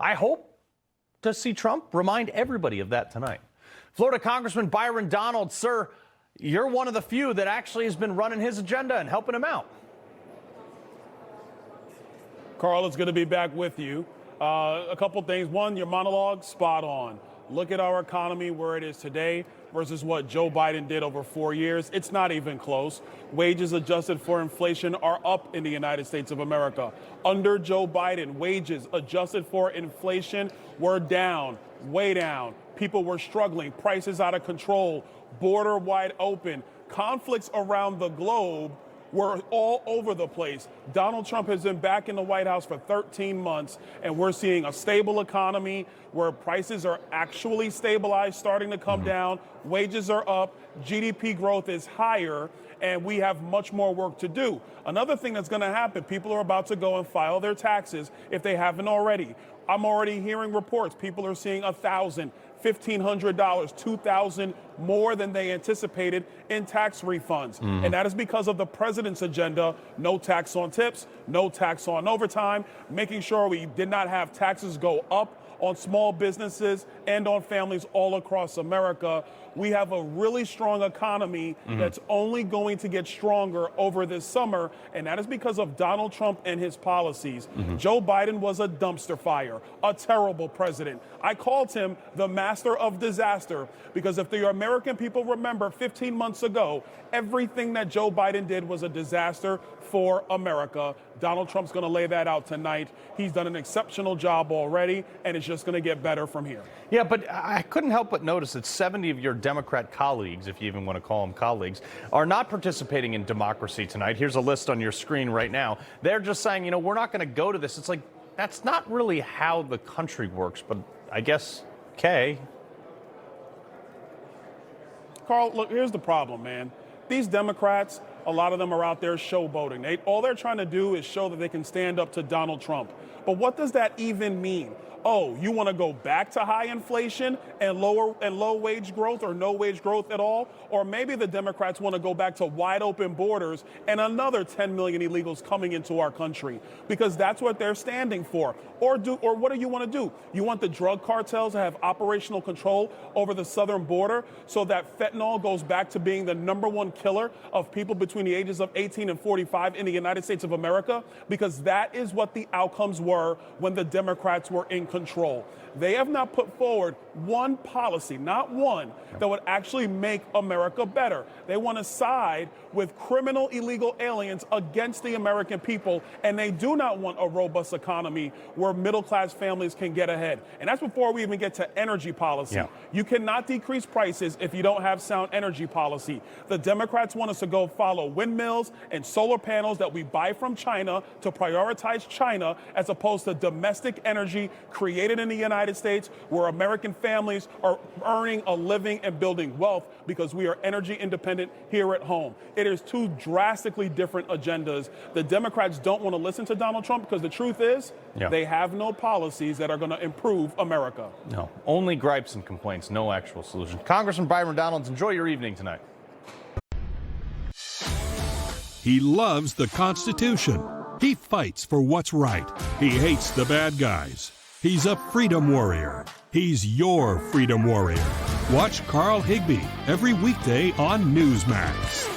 I hope to see Trump remind everybody of that tonight. Florida Congressman Byron Donalds, sir, you're one of the few that actually has been running his agenda and helping him out. Carl, it's good to be back with you. A couple things. One, your monologue, spot on. Look at our economy where it is today versus what Joe Biden did over 4 years. It's not even close. Wages adjusted for inflation are up in the United States of America. Under Joe Biden, wages adjusted for inflation were down, way down. People were struggling, prices out of control, border wide open, conflicts around the globe were all over the place. Donald Trump has been back in the White House for 13 months, and we're seeing a stable economy where prices are actually stabilized, starting to come down, wages are up, GDP growth is higher, and we have much more work to do. Another thing that's going to happen, people are about to go and file their taxes if they haven't already. I'm already hearing reports. People are seeing $1,000, $1,500, $2,000 more than they anticipated in tax refunds. And that is because of the president's agenda: no tax on tips, no tax on overtime, making sure we did not have taxes go up on small businesses and on families all across America. We have a really strong economy that's only going to get stronger over this summer, and that is because of Donald Trump and his policies. Joe Biden was a dumpster fire, a terrible president. I called him the master of disaster because if the American people remember 15 months ago, everything that Joe Biden did was a disaster for America. Donald Trump's going to lay that out tonight. He's done an exceptional job already, and it's just going to get better from here. Yeah, but I couldn't help but notice that 70 of your Democrat colleagues, if you even want to call them colleagues, are not participating in democracy tonight. Here's a list on your screen right now. They're just saying, you know, we're not going to go to this. It's like, that's not really how the country works, but I guess, okay. Carl, look, here's the problem, man. These Democrats, a lot of them are out there showboating. All they're trying to do is show that they can stand up to Donald Trump. But what does that even mean? Oh, you want to go back to high inflation and low wage growth or no wage growth at all? Or maybe the Democrats want to go back to wide open borders and another 10 million illegals coming into our country, because that's what they're standing for. Or what do you want to do? You want the drug cartels to have operational control over the southern border so that fentanyl goes back to being the #1 killer of people between the ages of 18 and 45 in the United States of America? Because that is what the outcomes were when the Democrats were in control. They have not put forward one policy, not one, that would actually make America better. They want to side with criminal illegal aliens against the American people, and they do not want a robust economy where middle-class families can get ahead. And that's before we even get to energy policy. Yeah. You cannot decrease prices if you don't have sound energy policy. The Democrats want us to go follow windmills and solar panels that we buy from China to prioritize China as opposed to domestic energy created in the United States, where American families are earning a living and building wealth because we are energy independent here at home. It is two drastically different agendas. The Democrats don't want to listen to Donald Trump because the truth is they have no policies that are going to improve America. No, only gripes and complaints, no actual solution. Congressman Byron Donalds, enjoy your evening tonight. He loves the Constitution. He fights for what's right. He hates the bad guys. He's a freedom warrior. He's your freedom warrior. Watch Carl Higbie every weekday on Newsmax.